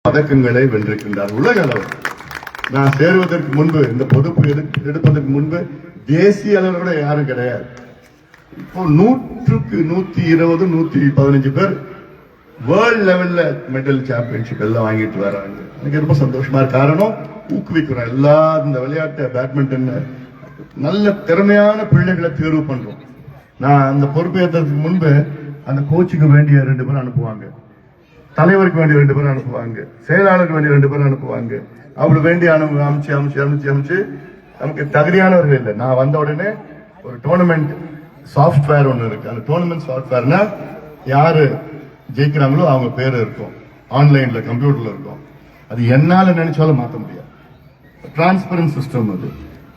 பதக்கங்களை வென்றிருக்கின்றார் உலக அளவில். நான் சேருவதற்கு முன்பு இந்த பொறுப்பு எடுப்பதற்கு முன்பு தேசிய அளவில் கூட யாரும் கிடையாது. இப்போ 100க்கு 120 115 பேர் வேர்ல்ட் லெவல்ல மெடல் சாம்பியன்ஷிப் எல்லாம் வாங்கிட்டு வராங்க. எனக்கு ரொம்ப சந்தோஷமா இருக்கு. காரணம் ஊக்குவிக்கிறோம். எல்லா இந்த விளையாட்டு பேட்மிண்டன் நல்ல திறமையான பிள்ளைகளை தேர்வு பண்றோம். நான் அந்த பொறுப்பேற்றதுக்கு முன்பு அந்த கோச்சுக்கு வேண்டிய 2 பேர் அனுப்புவாங்க, தலைவருக்கு வேண்டிய 2 பேர் அனுப்புவாங்க, செயலாளருக்கு வேண்டிய 2 பேர் அனுப்புவாங்க. அப்படி வேண்டிய அமைச்சு நமக்கு தகுதியானவர்கள் இல்லை. நான் வந்த உடனே ஒரு டோர்னமெண்ட் சாஃப்ட்வேர் ஒன்று இருக்கு. அந்த டோர்னமெண்ட் சாஃப்ட்வேர்னா யாரு ஜெயிக்கிறாங்களோ அவங்க பேர் இருக்கும், ஆன்லைன்ல கம்ப்யூட்டர்ல இருக்கும். அது என்னால நினைச்சாலும் மாற்ற முடியாது. Transparent system. அது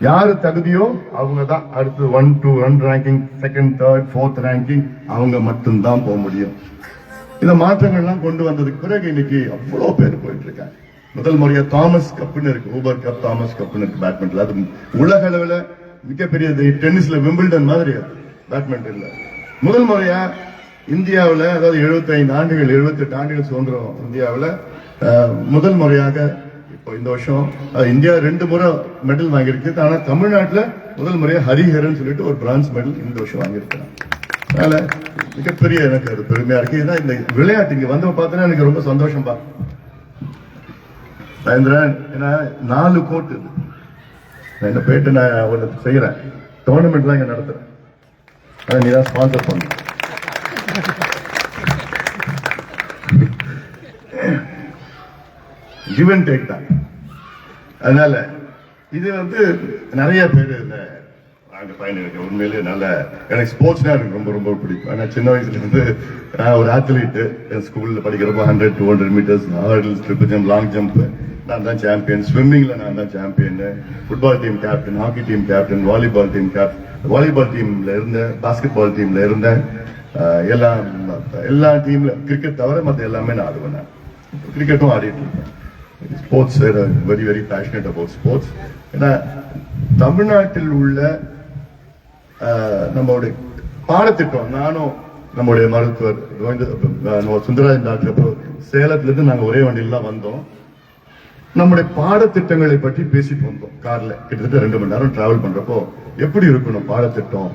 யாரு தகுதியோ அவங்க தான் அடுத்து 1 2 run ranking, second third fourth ranking அவங்க மட்டும்தான் போக முடியும். இந்த மாற்றங்கள்லாம் கொண்டு வந்ததுக்கு பிறகு இன்னைக்கு அவ்வளவு பேர் போயிட்டு இருக்காங்க. முதல் முறையா தாமஸ் கப்னு இருக்கு, ஊபர் கப் தாமஸ் கப்னு இருக்கு பேட்மிண்டன். அது உலக அளவில் மிகப்பெரிய டென்னிஸ்ல விம்பிள்டன் மாதிரி பேட்மிண்டன்ல முதல் முறையா இந்தியாவில், அதாவது 75 ஆண்டுகள் 78 ஆண்டுகள் சுதந்திரம் இந்தியாவில் முதல் முறையாக இப்போ இந்த வருஷம் இந்தியா 2 முறை மெடல் வாங்கியிருக்கு. ஆனா தமிழ்நாட்டில் முதல் முறையா ஹரிஹரன் சொல்லிட்டு ஒரு பிரான்ஸ் மெடல் இந்த வருஷம் வாங்கியிருக்கிறாங்க. அதனால மிகப்பெரிய எனக்கு அது பெருமையா இருக்கு. ஏன்னா இந்த விளையாட்டு இங்க வந்து பார்த்தீங்கன்னா எனக்கு ரொம்ப சந்தோஷம் பா மகேந்திரன். ஏன்னா 4 கோட்டு என்ன போயிட்டு நான் ஒன்று செய்யறேன், டோர்னமெண்ட்லாம் இங்க நடத்துறேன். அதை நீ தான் ஸ்பான்சர் பண்ண. கிவ் அண்ட் டேக் தான். அதனால இது வந்து நிறைய பேர் பயணிருக்கு. உண்மையிலேயே நல்ல எனக்கு ஸ்போர்ட்ஸ்னா எனக்கு ரொம்ப ரொம்ப பிடிக்கும். ஆனா சின்ன வயசுல இருந்து ஒரு ஆத்லீட். ஸ்கூல்ல படிக்கிறப்போ 100 200 meters, hurdles, triple jump, long jump நான் தான் சாம்பியன். ஸ்விம்மிங்ல நான் தான் champion. Football team captain, hockey team captain, volleyball team captain, volleyball டீம்ல இருந்தேன், பாஸ்கெட் பால் டீம்ல இருந்தேன். எல்லா டீம்ல கிரிக்கெட் தவிர மற்ற எல்லாமே நான் ஆடுவேன். கிரிக்கெட்டும் ஆடிட்டு இருக்கேன். Sports very very passionate about sports. ஏன்னா தமிழ்நாட்டில் உள்ள நம்மளுடைய பாடத்திட்டம், நானும் நம்முடைய மருத்துவர் சுந்தரராஜன் டாக்டர் சேலத்திலிருந்து நாங்கள் ஒரே வண்டியில் தான் வந்தோம். நம்முடைய பாடத்திட்டங்களை பற்றி பேசிட்டு வந்தோம். கார்ல கிட்டத்தட்ட 2 மணி நேரம் டிராவல் பண்றப்போ எப்படி இருக்கணும் பாடத்திட்டம்,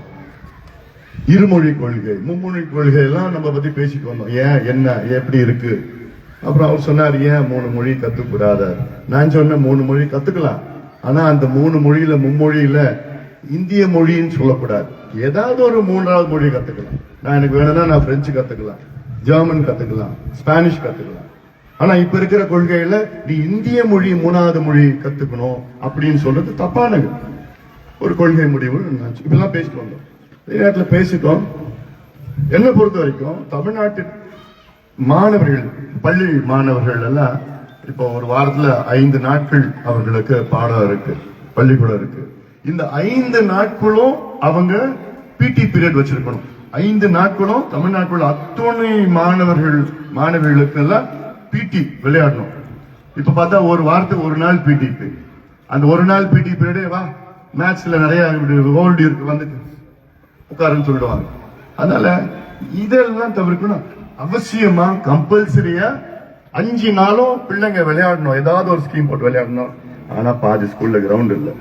இருமொழி கொள்கை, மும்மொழி கொள்கை எல்லாம் நம்ம பத்தி பேசிட்டு வந்தோம். ஏன் என்ன எப்படி இருக்கு. அப்புறம் அவர் சொன்னார், ஏன் 3 மொழி கத்துக்கூடாத. நான் சொன்னேன் 3 மொழி கத்துக்கலாம், ஆனா அந்த 3 மொழியில மும்மொழியில இந்திய மொழின்னு சொல்லக்கூடாது. ஏதாவது ஒரு 3வது மொழி கத்துக்கலாம். நான் எனக்கு வேணும்னா நான் பிரெஞ்சு கத்துக்கலாம், ஜெர்மன் கத்துக்கலாம், ஸ்பானிஷ் கத்துக்கலாம். ஆனா இப்ப இருக்கிற கொள்கையில நீ இந்திய மொழி 3வது மொழி கத்துக்கணும் அப்படின்னு சொல்றது தப்பானது ஒரு கொள்கை முடிவு. இப்பெல்லாம் பேசிட்டு வந்தோம், நேரத்தில் பேசிட்டோம். என்னை பொறுத்த வரைக்கும் தமிழ்நாட்டில் மாணவர்கள், பள்ளி மாணவர்கள் எல்லாம் இப்போ ஒரு வாரத்துல 5 நாட்கள் அவர்களுக்கு பாடம் இருக்கு, பள்ளிக்கூடம் இருக்கு. இந்த 5 நாட்களும் அவங்க பிடி பீரியட் வச்சிருக்கணும். 5 நாட்களும் தமிழ்நாட்டுல அத்தனை மாணவர்களுக்கு எல்லாம் பிடி விளையாடணும். இப்ப பார்த்தா ஒரு வாரத்துக்கு 1 நாள் பிடி. அந்த 1 நாள் பிடி பீரியடே வா மேட்ச்ல நிறைய ஓல்டு இருக்கு வந்து உட்காருன்னு சொல்லிடுவாங்க. அதனால இதெல்லாம் தவிர்க்கணும். அவசியமா கம்பல்சரியா 5 நாளும் பிள்ளைங்க விளையாடணும். ஏதாவது ஒரு ஸ்கீம் போட்டு விளையாடணும். ஆனா பாதி ஸ்கூல்ல கிரவுண்ட் இல்லை.